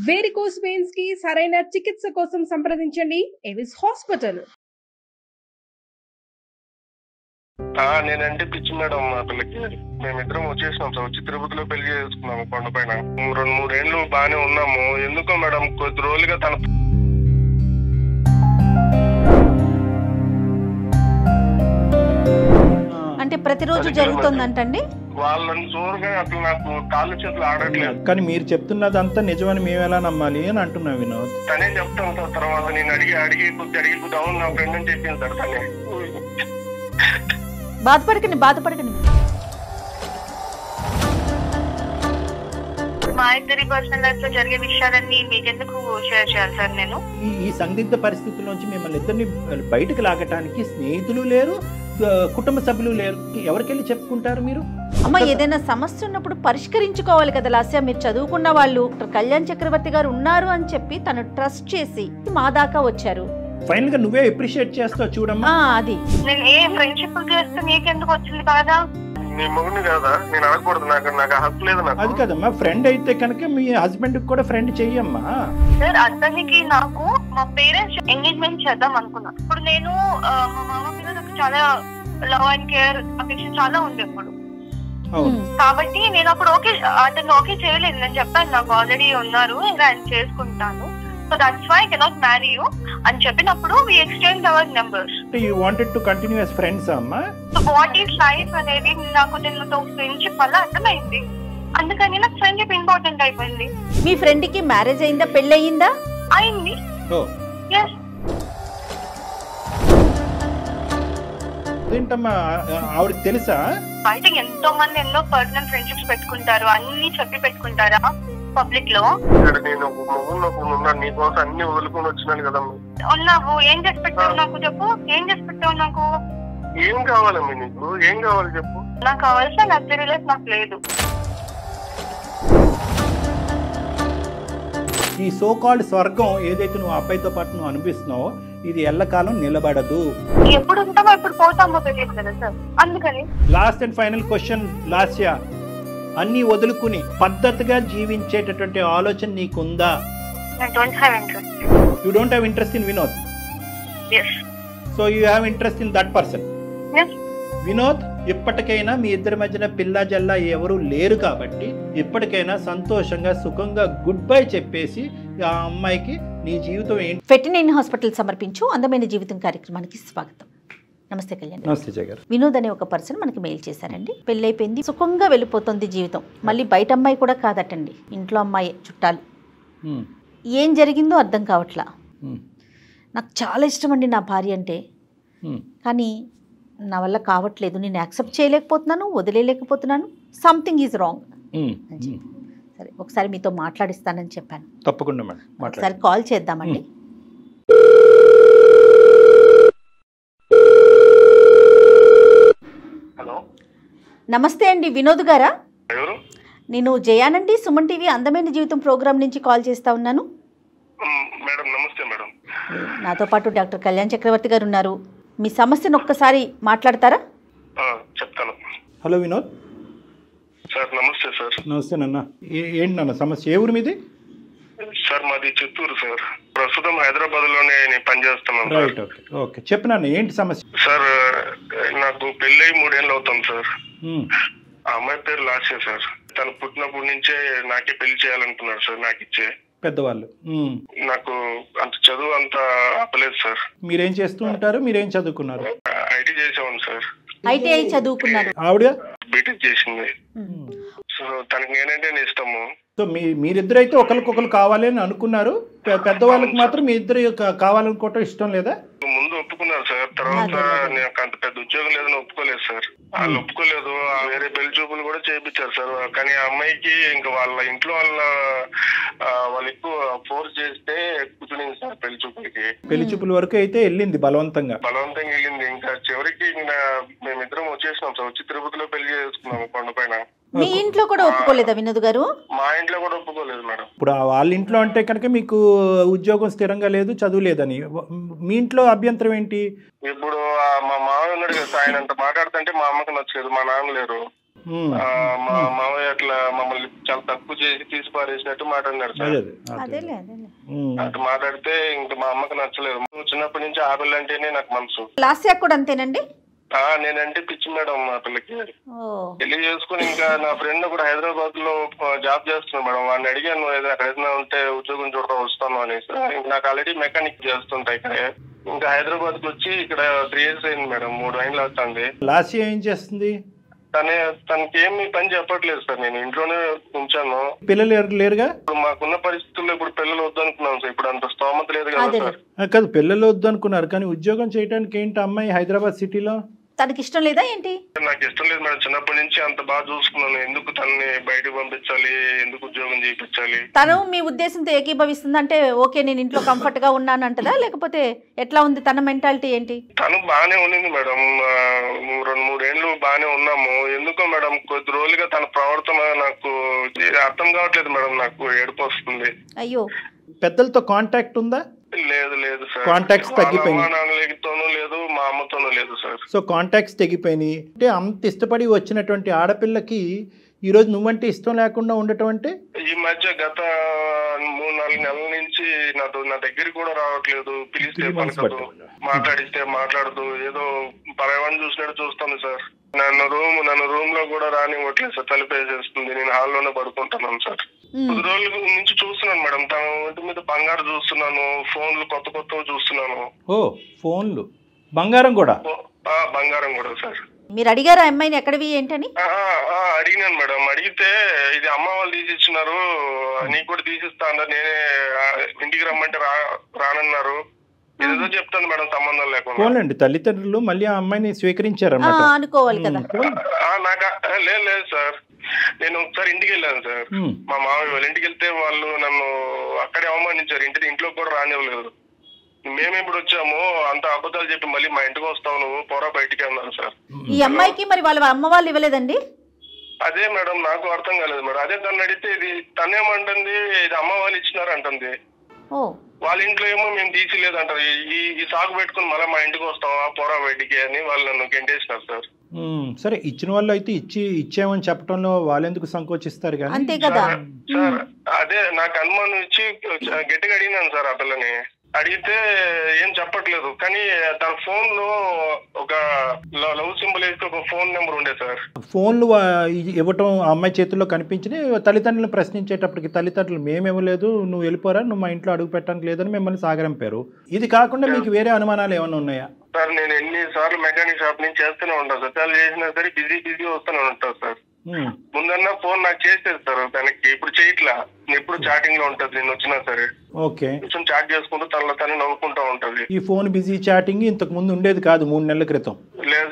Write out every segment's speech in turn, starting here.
Varicose veins కి సరైన చికిత్స కోసం సంప్రదించండి ఎవిస్ హాస్పిటల్. నేనంటే పిచ్చి మేడం మా పిల్లకి. మేమిద్దరం వచ్చేసినాం సార్, వచ్చి తిరుపతిలో పెళ్లి చేసుకున్నాము కొండపైన. 2-3 ఏళ్ళు బాగానే ఉన్నాము. ఎందుకో మేడం కొద్ది రోజులుగా తన అంటే ప్రతిరోజు జరుగుతుందంటండి. వాళ్ళని చూడగా అసలు నాకు కాళ్ళు చేతులు ఆడట్లేదు. కానీ మీరు చెప్తున్నదంతా నిజమని మేము ఎలా నమ్మాలి అని అంటున్నా వినోద్. తనే చెప్తాను సార్. తర్వాత నేను అడిగి కొద్ది అవును నా ఫ్రెండ్ అని చెప్పింది సార్. తనే బాధపడకండి. మా ఇద్దరి పర్సనల్ లైఫ్ లో జరిగే విషయాలన్నీ మీకెందుకు షేర్ చేయాలి సార్? నేను ఈ సందిగ్ధ పరిస్థితుల్లోంచి మిమ్మల్ని ఇద్దరిని బయటకు లాగటానికి స్నేహితులు లేరు, కుటుంబ సభ్యులు లేరు. ఎవరికెళ్ళి చెప్పుకుంటారు మీరు? అమ్మ, ఏదైనా సమస్య ఉన్నప్పుడు పరిష్కరించుకోవాలి కదా లాస్య. మీరు చదువుకున్న వాళ్ళు, కళ్యాణ్ చక్రవర్తి గారు ఉన్నారు అని చెప్పి తను ట్రస్ట్ చేసి మా దాకా వచ్చారు. ఫైనల్ గా నువ్వే అప్రిషియేట్ చేస్తావు చూడమ్మా. అది నేను ఏ ఫ్రెండ్షిప్ చేస్తే నీకెందుకు వచ్చింది బాగా? నీ మొగుని కదా, నేను అడగకూడదు. నాకు హక్కు లేదు. నాకు అది కదమ్మా, ఫ్రెండ్ అయితే కనుక మీ హస్బెండ్ కూడా ఫ్రెండ్ చెయ్యమ్మా. సార్ అతనికి నాకు మా పేరెంట్స్ ఎంగేజ్మెంట్ చేద్దాం అనుకున్నా. ఇప్పుడు నేను మా మామ మీద నాకు చాలా లవ్ అండ్ కేర్ అఫెక్షన్ చాలా ఉంది ఇప్పుడు. కాబట్టి నేను అప్పుడు అతను ఓకే చేయలేదు. నేను చెప్పాను నాకు ఆల్రెడీ ఉన్నారు, ఇంకా ఆయన చేసుకుంటాను, so that's why I cannot marry you అని చెప్పినప్పుడు we exchange our numbers. You wanted to continue as friends అమ్మా. సో వాట్ ఈస్ లైఫ్ అనేది నాకు దీనితో ఫ్రెండ్షిప్ వల్ల అర్థమైంది. అందుకని నాకు ఫ్రెండ్షిప్ ఇంపార్టెంట్ అయిపోయింది. మీ ఫ్రెండ్ కి మ్యారేజ్ అయిందా, పెళ్లి అయిందా? అయింది. ఏంటమ్మా ఆవిడకి తెలుసా? బయట ఎంతో మంది ఎన్నో పర్సనల్ ఫ్రెండ్షిప్స్ పెట్టుకుంటారు, అన్ని చెప్పి పెట్టుకుంటారా పబ్లిక్ లో. నేను నీకోసం అన్ని వదులుకొని వచ్చినాను కదా. ఉన్నావు, ఏం చేసి పెట్టావు నాకు చెప్పు. ఏం చేసి పెట్టావు నాకు? ఏం కావాలమ్మా నీకు? ఏం కావాలి చెప్పు. నాకు కావాల్సిన లగ్జరీ లైఫ్ నాకు లేదు. ఈ సోకాల్డ్ స్వర్గం ఏదైతే నువ్వు అబ్బాయితో పాటు నువ్వు అనిపిస్తున్నావో ఇది ఎల్లకాలం నిలబడదు. ఎప్పుడు ఉంటామో ఎప్పుడు పోతామో తెలియదు కదా సార్. అందుకని last and final question Lasya, అన్ని వదులుకుని పద్ధతిగా జీవించేటటువంటి ఆలోచన నీకుందా? You don't have interest in Vinod. So you have interest in that person. Vinod, ఇప్పటికైనా మీ ఇద్దరి మధ్యన పిల్ల జల్లా ఎవరు లేరు కాబట్టి ఇప్పటికైనా సంతోషంగా సుఖంగా గుడ్ బై చెప్పేసి ఆ అమ్మాయికి నీ జీవితం ఏంటి. ఫెర్టినైన్ హాస్పిటల్ సమర్పించు అందమైన జీవితం కార్యక్రమానికి స్వాగతం. నమస్తే కళ్యాణ్. నమస్తే జగర్. వినోద్ అనే ఒక పర్సన్ మనకి మెయిల్ చేశారండి. పెళ్ళైపోయింది, సుఖంగా వెళ్ళిపోతుంది జీవితం. మళ్ళీ బయట అమ్మాయి కూడా కాదటండి, ఇంట్లో అమ్మాయి, చుట్టాలు. ఏం జరిగిందో అర్థం కావట్లా. నాకు చాలా ఇష్టం అండి నా భార్య అంటే, కానీ నా వల్ల కావట్లేదు. నేను యాక్సెప్ట్ చేయలేకపోతున్నాను, వదిలేయలేకపోతున్నాను. Something is wrong. సరే, ఒకసారి మీతో మాట్లాడిస్తానని చెప్పాను. తప్పకుండా మేడం, ఒకసారి కాల్ చేద్దామండి. నమస్తే అండి, వినోద్ గారా? నేను జయానండి, సుమన్ టీవీ అందమైన జీవితం ప్రోగ్రామ్ నుంచి కాల్ చేస్తా ఉన్నాను. నాతో పాటు డాక్టర్ కళ్యాణ్ చక్రవర్తి గారు ఉన్నారు. మీ సమస్యను ఒక్కసారి మాట్లాడతారా? చెప్తాను. Hello Vinod sir. నమస్తే సార్. నమస్తే నాన్న. ఏంటి నాన్న సమస్య? ఏ ఊరు మీది? సార్ మాది చిత్తూరు సార్. ప్రస్తుతం హైదరాబాద్ లోనే నేను పనిచేస్తున్నాను. Right, okay okay. చెప్పు నాన్న, ఏంటి సమస్య? సార్ నాకు పెళ్ళి 3 ఏళ్ళు అవుతాం సార్. ఆ అమ్మాయి పేరు లాస్య సార్. తను పుట్టినప్పటి నుంచే నాకే పెళ్లి చేయాలనుకున్నాడు సార్. నాకు ఇచ్చే పెద్దవాళ్ళు. నాకు అంత చదువు అంత అప్పలేదు సార్. మీరేం చేస్తూ ఉంటారు? మీరేం చదువుకున్నారు? IT చేసేవాను sir. ఐటీఐ చదువుకున్నారు. ఆవిడ బీటెక్ చేసింది. సో తనకి నేనంటే ఇష్టము. సో మీరిద్దరైతే ఒకరికొకరు కావాలి అని అనుకున్నారు. పెద్దవాళ్ళకి మాత్రం మీ ఇద్దరు కావాలనుకోవటం ఇష్టం లేదా? ముందు ఒప్పుకున్నారు సార్. తర్వాత నాకు అంత పెద్ద ఉద్యోగం లేదని ఒప్పుకోలేదు సార్. వాళ్ళు ఒప్పుకోలేదు. వేరే పెళ్లి చూపులు కూడా చేయించారు సార్. కానీ ఆ అమ్మాయికి ఇంకా వాళ్ళ ఇంట్లో వాళ్ళు ఎక్కువ ఫోర్స్ చేస్తే కూర్చునింది సార్ పెళ్లి చూపులకి. పెళ్లి చూపుల వరకు అయితే వెళ్ళింది, బలవంతంగా వెళ్ళింది. ఇంకా చివరికి మేమిద్దరం వచ్చేసినాం సార్. వచ్చి తిరుపతిలో పెళ్లి చేసుకున్నాము కొండపైన. మీ ఇంట్లో కూడా ఒప్పుకోలేదా వినోద్ గారు? మా ఇంట్లో కూడా ఒప్పుకోలేదు మేడం. ఇప్పుడు వాళ్ళ ఇంట్లో అంటే కనుక మీకు ఉద్యోగం స్థిరంగా లేదు, చదువు లేదని. మీ ఇంట్లో అభ్యంతరం ఏంటి? ఇప్పుడు మా మామయ్య ఉన్నాడు కదా, ఆయన అంత మాట్లాడుతుంటే మా అమ్మకి నచ్చలేదు, మా నాన్న లేరు. మా మామయ్య అట్లా మమ్మల్ని చాలా తక్కువ చేసి తీసి పారేసినట్టు మాట్లాడినాడు సార్. అటు మాట్లాడితే ఇంకా మా అమ్మకి నచ్చలేదు. చిన్నప్పటి నుంచి ఆ పిల్ల అంటేనే నాకు మనసు. లాస్యా కూడా అంతేనండి? నేనంటే పిచ్చి మేడం మా పిల్లకి. పెళ్లి చేసుకుని ఇంకా నా ఫ్రెండ్ కూడా హైదరాబాద్ లో జాబ్ చేస్తున్నాడు మేడం. వాడిని అడిగాను అక్కడ ఏదైనా ఉంటే ఉద్యోగం చూడటం వస్తాను అనేసి. నాకు ఆల్రెడీ మెకానిక్ చేస్తుంటా ఇక్కడే. ఇంకా హైదరాబాద్ కి వచ్చి ఇక్కడ 3 years అయింది మేడం. 3 ఏళ్ళు అవుతుంది. లాస్యా ఏం చేస్తుంది? తనకి ఏమి పని చెప్పట్లేదు సార్. నేను ఇంట్లోనే ఉంచాను. పిల్లలు ఎవరు లేరుగా? మాకున్న పరిస్థితుల్లో ఇప్పుడు పిల్లలు వద్దు అనుకున్నాం సార్. ఇప్పుడు అంత స్తోమత లేదు కదా సార్. కాదు, పిల్లలు వద్దు అనుకున్నారు కానీ ఉద్యోగం చేయడానికి ఏంటి అమ్మాయి హైదరాబాద్ సిటీలో? తనకి ఇష్టం లేదా ఏంటి? నాకు ఇష్టం లేదు మేడం. చిన్నప్పటి నుంచి అంత బాగా చూసుకున్నాను. ఎందుకు తనని బయటకు పంపించాలి, ఎందుకు ఉద్యోగం చేయించాలి? తను మీ ఉద్దేశంతో ఏకీభవిస్తుంది అంటే ఓకే నేను ఇంట్లో కంఫర్ట్ గా ఉన్నాను అంటదా, లేకపోతే ఎట్లా ఉంది తన మెంటాలిటీ ఏంటి? తను బాగానే ఉన్నింది మేడం. 2-3 ఏళ్ళు బాగానే ఉన్నాము. ఎందుకో మేడం కొద్ది రోజులుగా తన ప్రవర్తన నాకు అర్థం కావట్లేదు మేడం. నాకు ఏడుపు వస్తుంది. అయ్యో, పెద్దలతో కాంటాక్ట్ ఉందా? లేదు సార్. కాంటాక్ట్స్ తగ్గిపోయినాయి. లేదు, మా అమ్మతోనూ లేదు సార్. సో కాంటాక్ట్స్ తగ్గిపోయినాయి అంటే అంత ఇష్టపడి వచ్చినటువంటి ఆడపిల్లకి ఈ రోజు నువ్వంటే ఇష్టం లేకుండా ఉండటం అంటే? ఈ మధ్య గత 3-4 నెలల నుంచి నా దగ్గరికి కూడా రావట్లేదు. పిలిస్తే పలకదు, మాట్లాడిస్తే మాట్లాడదు. ఏదో పరవాన్ని చూసినట్టు చూస్తాను సార్. నన్ను రూమ్ లో కూడా రానివ్వట్లేదు సార్. తలుపేసేస్తుంది. నేను హాల్లోనే పడుకుంటున్నాను సార్. 10 రోజుల నుంచి చూస్తున్నాను మేడం. తన ఒంటి మీద బంగారు చూస్తున్నాను. ఫోన్లు కొత్త చూస్తున్నాను. ఓ ఫోన్లు, బంగారం కూడా? బంగారం కూడా సార్. మీరు అడిగారా అమ్మాయిని ఎక్కడివి ఏంటని? అడిగినాను మేడం. అడిగితే ఇది అమ్మ వాళ్ళు తీసిచ్చినారు, నీకు కూడా తీసిస్తా అన్నారు. నేనే ఇంటికి రమ్మంటే రానన్నారు. ఏదో చెప్తాను మేడం సంబంధం లేకుండా. తల్లిదండ్రులు మళ్ళీ ఆ అమ్మాయిని స్వీకరించారన్నమాట అనుకోవాలి కదా. నాకు లేదు సార్. నేను ఒకసారి ఇంటికి వెళ్ళాను సార్. మా మామయ్య వాళ్ళ ఇంటికి వెళ్తే వాళ్ళు నన్ను అక్కడే అవమానించారు. ఇంట్లో కూడా రానివ్వలేదు. మేము ఇప్పుడు వచ్చాము, అంత అబద్ధాలు చెప్పి మళ్ళీ మా ఇంటికి వస్తావు, నువ్వు పోరా బయటికి అన్నారు సార్. ఈ అమ్మాయికి మరి వాళ్ళ అమ్మ వాళ్ళు ఇవ్వలేదండి? అదే మేడం నాకు అర్థం కాలేదు మేడం. అదే తను అడిగితే ఇది తనేమంటుంది, ఇది అమ్మ వాళ్ళు ఇచ్చినారు అంటుంది. వాళ్ళ ఇంట్లో ఏమో మేము తీసిలేదు అంటారు. ఈ సాగు పెట్టుకుని మళ్ళీ మా ఇంటికి వస్తావా పోరా బయటికి అని వాళ్ళు నన్ను గెంటేసినారు సార్. సరే, ఇచ్చిన వాళ్ళు అయితే ఇచ్చామని చెప్పడంలో వాళ్ళెందుకు సంకోచిస్తారు కానీ. అంతే కదా సార్. అదే నాకు అనుమానం ఇచ్చి గట్టిగా అడిగినాను సార్ ఆ పిల్లని. అడిగితే ఏం చెప్పట్లేదు. కానీ తన ఫోన్ లో ఒక లవ్ సింబల్ వేసి ఒక ఫోన్ నెంబర్ ఉండే సార్. ఫోన్లు ఇవ్వటం అమ్మాయి చేతుల్లో కనిపించింది. తల్లిదండ్రులను ప్రశ్నించేటప్పటికి తల్లిదండ్రులు మేము ఇవ్వలేదు, నువ్వు వెళ్ళిపోరా, నువ్వు మా ఇంట్లో అడుగు పెట్టడానికి లేదని మిమ్మల్ని సాగరంపారు. ఇది కాకుండా మీకు వేరే అనుమానాలు ఏమైనా ఉన్నాయా? సార్ నేను ఎన్నిసార్లు మెకానిక్ షాప్ నుంచి చేస్తూనే ఉంటాను సార్. చాలా చేసినా సరే బిజీ వస్తూనే ఉంటాను సార్. ముందన్నా ఫోన్ నాకు చేసేది సార్. తనకి ఇప్పుడు చేయట్లా. ఎప్పుడు చాటింగ్ లో ఉంటది. నేను వచ్చినా సరే కొంచెం చాట్ చేసుకుంటూ తనలో నవ్వుకుంటా ఉంటది. ఈ ఫోన్ బిజీ చాటింగ్ ఇంతకు ముందు ఉండేది కాదు 3 నెలల క్రితం? లేదు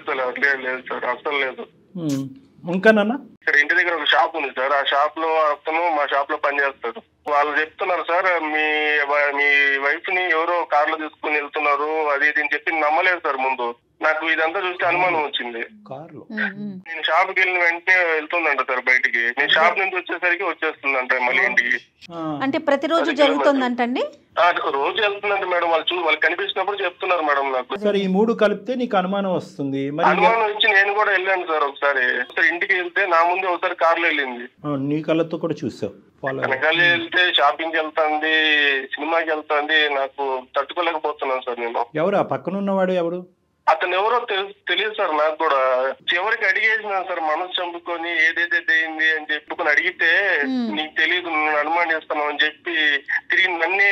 సార్ అసలు లేదు. ఇంకా నాన్న ఇక్కడ ఇంటి దగ్గర ఒక షాప్ ఉంది సార్. ఆ షాప్ లో అతను మా షాప్ లో పనిచేస్తాడు. వాళ్ళు చెప్తున్నారు సార్ మీ వైఫ్ ని ఎవరో కార్ లో తీసుకుని వెళ్తున్నారు అది ఇది అని చెప్పి నమ్మలేదు సార్. ముందు నాకు ఇదంతా చూస్తే అనుమానం వచ్చింది. నేను షాప్ కి వెళ్ళిన వెంటనే వెళ్తుందంట సార్ బయటికి. నేను షాప్ నుంచి వచ్చేసరికి వచ్చేస్తుందంట మళ్ళీ ఇంటికి. అంటే ప్రతిరోజు జరుగుతుందంటండి? రోజు వెళ్తుందంట మేడం. వాళ్ళు కనిపించినప్పుడు చెప్తున్నారు మేడం నాకు. సార్ ఈ 3 కలిపితే నీకు అనుమానం వస్తుంది. అనుమానం వచ్చి నేను కూడా వెళ్ళాను సార్. ఒకసారి ఇంటికి వెళ్తే నా ముందే ఒకసారి కార్లో వెళ్ళింది. నీ కళ్ళతో కూడా చూసావు? వెనకాల వెళ్తే షాపింగ్ కి వెళ్తాంది, సినిమాకి వెళ్తాంది. నాకు తట్టుకోలేకపోతున్నాను సార్ నేను. ఎవరు ఆ పక్కన ఉన్నవాడు? ఎవరు అతను? ఎవరో తెలియదు సార్ నాకు కూడా. చివరికి అడిగేసినాను సార్ మనసు చంపుకొని ఏదైతే అయింది అని చెప్పుకొని అడిగితే నీకు తెలియదు, నువ్వు అనుమానిస్తాను అని చెప్పి తిరిగి నన్నే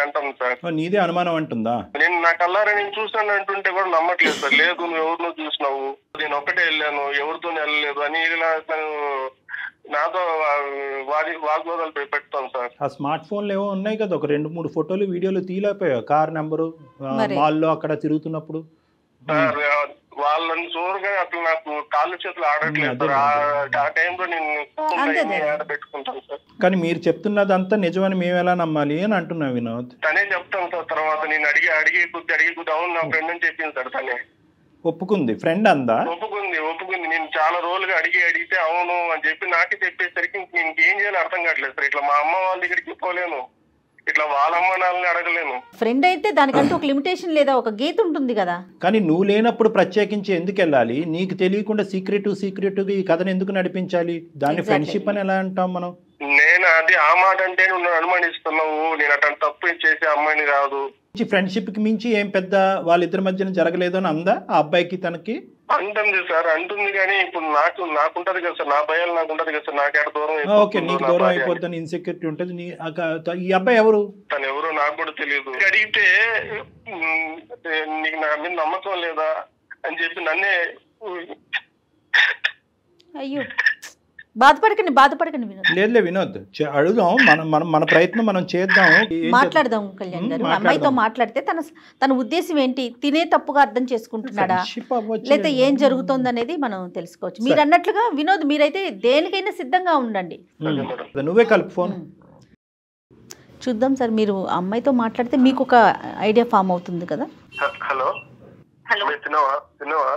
అంటాను సార్. నీదే అనుమానం అంటుందా? నేను నా కల్లారా నేను చూసాను అంటుంటే కూడా నమ్మట్లేదు సార్. లేదు నువ్వు ఎవరినో చూసినావు, నేను ఒక్కటే వెళ్ళాను, ఎవరితో వెళ్ళలేదు అని నాతో వాగ్వాదాలు పెడతాను సార్. ఆ స్మార్ట్ ఫోన్లు ఏవో ఉన్నాయి కదా, ఒక 2-3 ఫోటోలు వీడియోలు తీయలేకపోయావు? కార్ నెంబరు మాల్లో అక్కడ తిరుగుతున్నప్పుడు వాళ్ళని చూడగా అసలు నాకు కాళ్ళు చేతులు ఆడట్లేదు సార్. ఆ టైంలో నేను పెట్టుకుంటాను సార్. కానీ మీరు చెప్తున్నదంతా నిజమని మేము ఎలా నమ్మాలి అని అంటున్నా వినోద్. తనే చెప్తాను సార్. తర్వాత నేను అడిగి కొద్ది అవును నా ఫ్రెండ్ అని చెప్పింది సార్. తనే ఒప్పుకుంది. ఫ్రెండ్ అందా? ఒప్పుకుంది. నేను చాలా రోజులుగా అడిగితే అవును అని చెప్పి నాకే చెప్పేసరికి ఇంకేం చేయాలో అర్థం కావట్లేదు సార్. ఇట్లా మా అమ్మ వాళ్ళ దగ్గరికి పోలేను, ఇట్లా వాళ్ళ అమ్మ నాన్నని అడగలేను. ఫ్రెండ్ అయితే దానికంటూ ఒక లిమిటేషన్ లేదా ఒక గీత ఉంటుంది కదా. కానీ నువ్వు లేనప్పుడు ప్రత్యేకించి ఎందుకు వెళ్ళాలి? నీకు తెలియకుండా సీక్రెట్గా ఈ కథను ఎందుకు నడిపించాలి? దాన్ని ఫ్రెండ్షిప్ అని ఎలా అంటాం మనం? నేను అది ఆ మాట అంటే నువ్వు అనుమానిస్తున్నావు. నేను అట్లాంటి తప్పు చేసే అమ్మాయిని కాదు. ఫ్రెండ్షిప్ కి మించి ఏం పెద్ద వాళ్ళిద్దరి మధ్యన జరగలేదు అని అందా ఆ అబ్బాయికి తనకి? అంటుంది సార్, అంటుంది. కానీ ఇప్పుడు నాకుంటది కదా సార్, నా భయాలు నాకుంటది కదా సార్. నాకేట దూరం ఓకే, నీకు దూరం అయిపోద్దని ఇన్సెక్యూరిటీ ఉంటుంది. ఈ అబ్బాయి ఎవరు? తను ఎవరో నాకు కూడా తెలియదు. అడిగితే నీకు నా మీద నమ్మకం లేదా అని చెప్పి నన్నే. అయ్యో, బాధపడకండి వినోద్. లేదులే వినోద్, అడుగుదాం. మన ప్రయత్నం మనం చేద్దాం, మాట్లాడదాం. కళ్యాణ్ గారు, అమ్మాయితో మాట్లాడితే తన ఉద్దేశం ఏంటి, తినే తప్పుగా అర్థం చేసుకుంటున్నాడా లేదా ఏం జరుగుతోంది అనేది మనం తెలుసుకోవచ్చు. మీరు అన్నట్లుగా వినోద్, మీరైతే దేనికైనా సిద్ధంగా ఉండండి. నువ్వే కలుపు ఫోన్. చూద్దాం సార్, మీరు అమ్మాయితో మాట్లాడితే మీకు ఒక ఐడియా ఫామ్ అవుతుంది కదా. హలో హలో, తిన్నావా?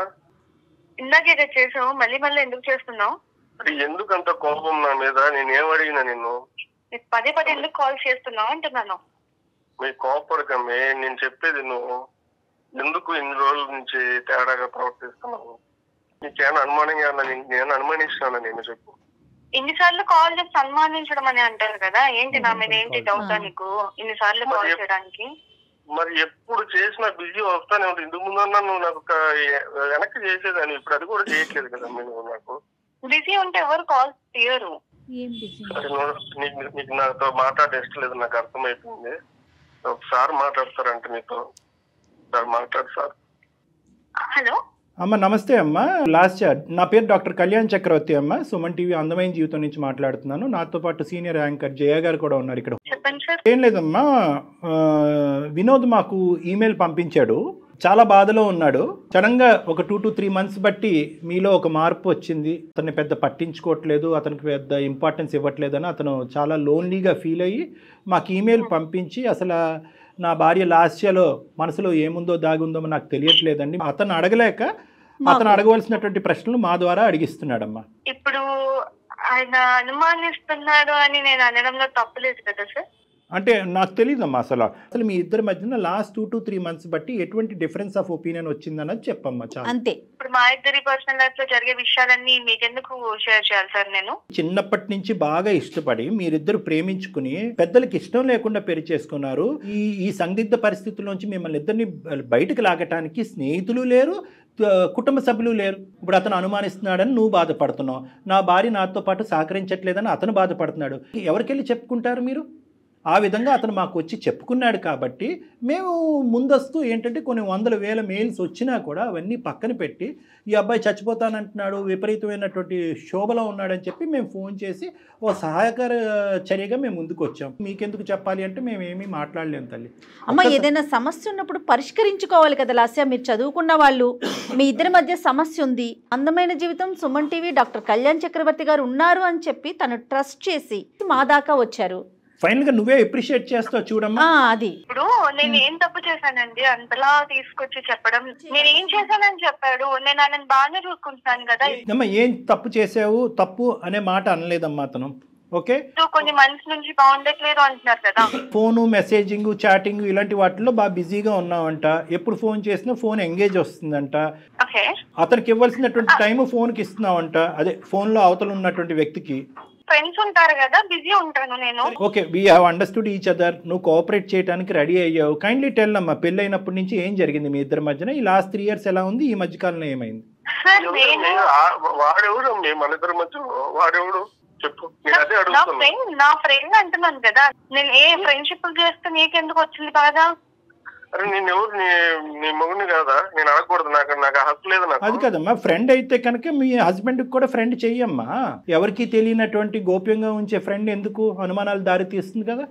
ఇందాకే చేసావు, మళ్ళీ ఎందుకు చేస్తున్నావు? ఎందుకు అంత కోపం నా మీద? నేనేం అడిగినా నిన్ను? పదే ఎందుకు కాల్ చేస్తున్నావు అంటున్నాను. మీ కోపడకమే, నేను చెప్పేది నువ్వు ఎందుకు ఇన్ని రోజుల నుంచి తేడాగా ప్రవర్తిస్తున్నావు? నీకేమైనా అనుమానంగా నేను అనుమానిస్తాను? నేను చెప్పు. ఇన్నిసార్లు కాల్ చేసి అనుమానించడం అని అంటారు కదా, ఏంటి నా మీద ఏంటి డౌటా నీకు ఇన్నిసార్లు కాల్ చేయడానికి? మరి ఎప్పుడు చేసినా బిజీ వస్తానే ఉంటుంది. ఇందుకు ముందన్నా నువ్వు నాకు వెనక్కి చేసేదాన్ని, ఇప్పుడు అది కూడా చేయట్లేదు కదా నువ్వు. నాకు బిజీ ఉంటే ఎవరు కాల్ తీయరు. నీకు నాతో మాట్లాడే ఇష్టం లేదు, నాకు అర్థమైపోయింది. ఒకసారి మాట్లాడతారంటే నీతో మాట్లాడు సార్. హలో అమ్మ, నమస్తే అమ్మ. నా పేరు డాక్టర్ కళ్యాణ్ చక్రవర్తి అమ్మ. సుమన్ టీవీ అందమైన జీవితం నుంచి మాట్లాడుతున్నాను. నాతో పాటు సీనియర్ యాంకర్ జయ గారు కూడా ఉన్నారు ఇక్కడ. చెప్పండి సార్. ఏం లేదమ్మా, వినోద్ మాకు ఈమెయిల్ పంపించాడు. చాలా బాధలో ఉన్నాడు. సడన్గా ఒక 2 to 3 months బట్టి మీలో ఒక మార్పు వచ్చింది. అతన్ని పెద్ద పట్టించుకోవట్లేదు, అతనికి పెద్ద ఇంపార్టెన్స్ ఇవ్వట్లేదని అతను చాలా లోన్లీగా ఫీల్ అయ్యి మాకు ఈమెయిల్ పంపించి, అసలు నా భార్య లాస్యలో మనసులో ఏముందో దాగుందో నాకు తెలియట్లేదండి. అతను అడగలేక అతను అడగవలసినటువంటి ప్రశ్నలు మా ద్వారా అడిగిస్తున్నాడమ్మా. ఇప్పుడు ఆయన అనుమానిస్తున్నాడు అని నేను అనడంలో తప్పులేదు కదా సార్? అంటే నాకు తెలియదమ్మా, అసలు మీ ఇద్దరి మధ్యన లాస్ట్ 2 to 3 months బట్టి ఎటువంటి డిఫరెన్స్ ఆఫ్ ఒపీనియన్ వచ్చిందన్నది చెప్పమ్మా. చాలా అంతే. ఇప్పుడు మా ఇద్దరి పర్సనల్ లైఫ్ లో జరిగే విషయాలన్నీ మీకెందుకు షేర్ చేయాలి సార్? నేను చిన్నప్పటి నుంచి బాగా ఇష్టపడి మీరిద్దరు ప్రేమించుకుని పెద్దలకి ఇష్టం లేకుండా పెళ్లి చేసుకున్నారు. ఈ సందిగ్ధ పరిస్థితుల్లోంచి మిమ్మల్ని ఇద్దరిని బయటకు లాగటానికి స్నేహితులు లేరు, కుటుంబ సభ్యులు లేరు. ఇప్పుడు అతను అనుమానిస్తున్నాడని నువ్వు బాధపడుతున్నావు, నా భార్య నాతో పాటు సహకరించట్లేదని అతను బాధపడుతున్నాడు. ఎవరికెళ్ళి చెప్పుకుంటారు మీరు? ఆ విధంగా అతను మాకు వచ్చి చెప్పుకున్నాడు కాబట్టి మేము ముందస్తు ఏంటంటే కొన్ని 100,000 మెయిల్స్ వచ్చినా కూడా అవన్నీ పక్కన పెట్టి ఈ అబ్బాయి చచ్చిపోతానంటున్నాడు, విపరీతమైనటువంటి శోభలో ఉన్నాడని చెప్పి మేము ఫోన్ చేసి ఓ సహాయకర చర్యగా మేము ముందుకు వచ్చాం. మీకెందుకు చెప్పాలి అంటే మేము ఏమీ మాట్లాడలేము తల్లి. అమ్మ, ఏదైనా సమస్య ఉన్నప్పుడు పరిష్కరించుకోవాలి కదా లాస్య. మీరు చదువుకున్న వాళ్ళు, మీ ఇద్దరి మధ్య సమస్య ఉంది, అందమైన జీవితం సుమన్ టీవీ డాక్టర్ కళ్యాణ్ చక్రవర్తి గారు ఉన్నారు అని చెప్పి తను ట్రస్ట్ చేసి మా దాకా వచ్చారు. ఫైనల్ గా నువ్వే అప్రిషియేట్ చేస్తావు చూడమ్మా. అది ఇప్పుడు నేను ఏం తప్పు చేశానండి అంతలా తీసుకొచ్చి చెప్పడం? నేను ఏం చేశానని చెప్పాడు, నేను ఆయన బాగానే చూసుకుంటున్నాను కదా. అమ్మా, ఏం తప్పు చేసావు? తప్పు అనే మాట అనలేదమ్మా అతను. ఓకే, కొన్ని మంత్స్ నుంచి బాగుండట్లేదు అంటున్నారు కదా. ఫోను, మెసేజింగ్, చాటింగ్ ఇలాంటి వాటిలో బాగా బిజీగా ఉన్నావంట. ఎప్పుడు ఫోన్ చేసినా ఫోన్ ఎంగేజ్ వస్తుందంట. అతనికి ఇవ్వాల్సినటువంటి టైం ఫోన్ కి ఇస్తున్నావంట. అదే ఫోన్ లో అవతల ఉన్నటువంటి వ్యక్తికి. ఫ్రెండ్స్ ఉంటారు కదా, బిజీ ఉంటాను నేను. Okay, we have understood each other. నువ్వు కోఆపరేట్ చేయడానికి రెడీ అయ్యావు. కైండ్లీ టెల్ అమ్మా, పెళ్లి అయినప్పటి నుంచి ఏం జరిగింది మీ ఇద్దరి మధ్యన? ఈ లాస్ట్ 3 years ఎలా ఉంది? ఈ మధ్య కాలంలో ఏమైంది? వాడెవడు మన ఇద్దరి మధ్య? వాడెవడు చెప్పు. నా ఫ్రెండ్ అంటున్నాను కదా. నేను ఏ ఫ్రెండ్షిప్ చేస్తే నీకెందుకు వచ్చింది బాగా? అరే నేను ఎవరు? నీ మొగుని కాదా? నేను అడగకూడదు, నాకు హక్కు లేదు. నాకు అది కదమ్మా, ఫ్రెండ్ అయితే కనుక మీ హస్బెండ్ కూడా ఫ్రెండ్ చెయ్యమ్మా. ఎవరికి తెలియనటువంటి గోప్యంగా ఉంచే ఫ్రెండ్ ఎందుకు అనుమానాలు దారి తీస్తుంది కదా.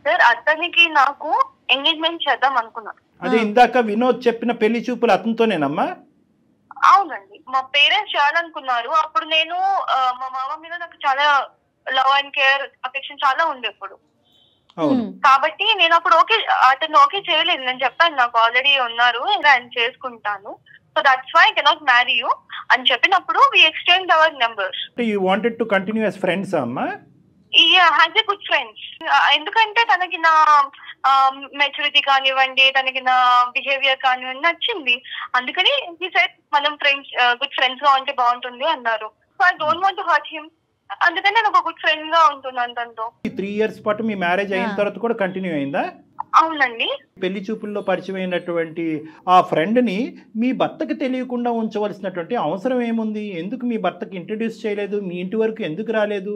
సార్, అతనికి నాకు ఎంగేజ్మెంట్ చేద్దాం అనుకున్నా. అదే ఇందాక వినోద్ చెప్పిన పెళ్లి చూపులు అతనితోనేనమ్మా? అవునండి, మా పేరెంట్స్ చేయాలనుకున్నారు. అప్పుడు నేను మా మామ మీద నాకు చాలా లవ్ అండ్ కేర్, అఫెక్షన్ చాలా ఉండే అప్పుడు. కాబట్టి నేను అప్పుడు అతను ఓకే చేయలేదు. నేను చెప్పాను నాకు ఆల్రెడీ ఉన్నారు, ఆయన చేసుకుంటాను, so that's why I cannot marry you అని చెప్పినప్పుడు we exchange our numbers. You wanted to continue as friends అమ్మా? Has a good friends. ఎందుకంటే తనకి నా మెచ్యూరిటీ కానివ్వండి, తనకి నా బిహేవియర్ కానివ్వండి నచ్చింది. అందుకని ఈ సైడ్ మనం ఫ్రెండ్స్ గుడ్ ఫ్రెండ్స్ గా ఉంటే బాగుంటుంది అన్నారు. So I don't want to hurt him. అందుకని నేను ఒక గుడ్ ఫ్రెండ్ గా ఉంటున్నాను తనతో. 3 years పాటు మీ మ్యారేజ్ అయిన తర్వాత కూడా కంటిన్యూ అయిందా? అవునండి. పెళ్లి చూపుల్లో పరిచయమైనటువంటి ఆ ఫ్రెండ్ని మీ భర్తకి తెలియకుండా ఉంచవలసినటువంటి అవసరం ఏముంది? ఎందుకు మీ భర్తకి ఇంట్రడ్యూస్ చేయలేదు? మీ ఇంటి వరకు ఎందుకు రాలేదు?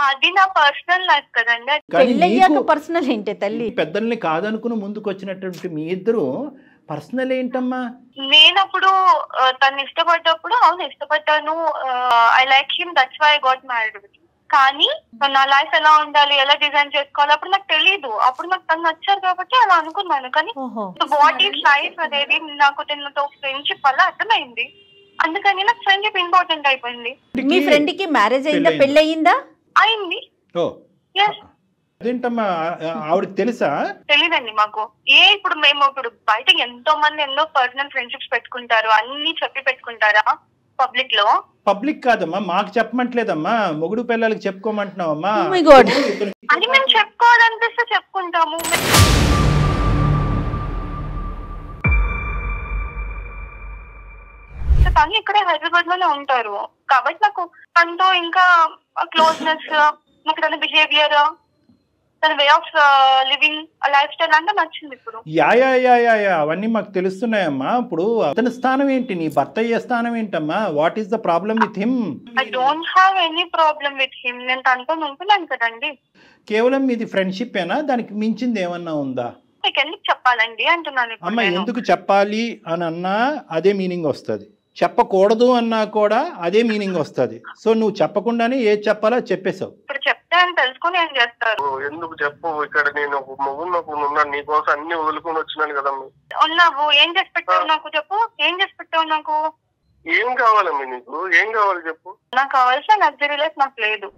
అది నా పర్సనల్ లైఫ్ కదండి. పెళ్ళయ్యాక పర్సనల్ ఏంటి తల్లి? పెద్దల్ని కాదనుకుని ముందుకు వచ్చినటువంటి మీ ఇద్దరు పర్సనల్ ఏంటమ్మా? నేనప్పుడు తను ఇష్టపడ్డప్పుడు అవును ఇష్టపడ్డాను. I like him, that's why I got married with. కానీ నా లైఫ్ ఎలా ఉండాలి, ఎలా డిజైన్ చేసుకోవాలి అప్పుడు నాకు తెలీదు. అప్పుడు నాకు తను నచ్చారు కాబట్టి అలా అనుకున్నాను. కానీ వాట్ ఈస్ లైఫ్ అనేది నాకు తనతో ఫ్రెండ్షిప్ వల్ల అర్థమైంది. అందుకని నాకు ఫ్రెండ్షిప్ ఇంపార్టెంట్ అయిపోయింది. మీ ఫ్రెండ్ కి మ్యారేజ్ అయిందా, పెళ్లి అయిందా? అయింది. అదేంటమ్మా ఆవిడకి తెలుసా? తెలీదండి మాకు. ఇప్పుడు మేము ఇప్పుడు బయట ఎంతో మంది ఎన్నో పర్సనల్ ఫ్రెండ్షిప్స్ పెట్టుకుంటారు, అన్ని చెప్పి పెట్టుకుంటారా పబ్లిక్ లో? పబ్లిక్ కాదమ్మా, మాకు చెప్పమంటలేదమ్మా, మొగుడు పిల్లలకి చెప్పుకోమంటున్నావమ్మా. అది మేము చెప్పుకోవాలనిపిస్తే చెప్పుకుంటాము. తను ఇక్కడే హైదరాబాద్ లోనే ఉంటారు కాబట్టి నాకు తనతో ఇంకా క్లోజ్నెస్, నాకు తన బిహేవియర్, తన way of living, life style అంతా నచ్చింది. ఇప్పుడు అవన్నీ మాకు తెలుస్తున్నాయమ్మా. ఇప్పుడు అతని స్థానం ఏంటి, నీ భర్త అయ్యే స్థానం ఏంటమ్మా? What is the problem with him? I don't have any problem with him. నేను తనతో ఉంటున్నాను కదండి. కేవలం మీది ఫ్రెండ్షిప్ ఏనా? దానికి మించింది ఏమన్నా ఉందా? మీకు ఎందుకు చెప్పాలండి అంటున్నాను. అమ్మ ఎందుకు చెప్పాలి అని అన్నా అదే మీనింగ్ వస్తుంది, చెప్పకూడదు అన్నా కూడా అదే మీనింగ్ వస్తుంది. సో నువ్వు చెప్పకుండానే ఏది చెప్పాలో చెప్పేశావు. ఇప్పుడు చెప్తే అని తెలుసుకొని ఏం చేస్తారు? ఎందుకు చెప్పు? ఇక్కడ నేను ఉన్నాను, నీకోసం అన్ని వదులుకొని వచ్చినాను కదా. ఉన్నావు, ఏం చేసి పెట్టావు నాకు చెప్పు. ఏం చేసి పెట్టావు నాకు? ఏం కావాలమ్మా నీకు? ఏం కావాలి చెప్పు. నాకు కావాల్సిన లగ్జరీ లైఫ్ నాకు లేదు.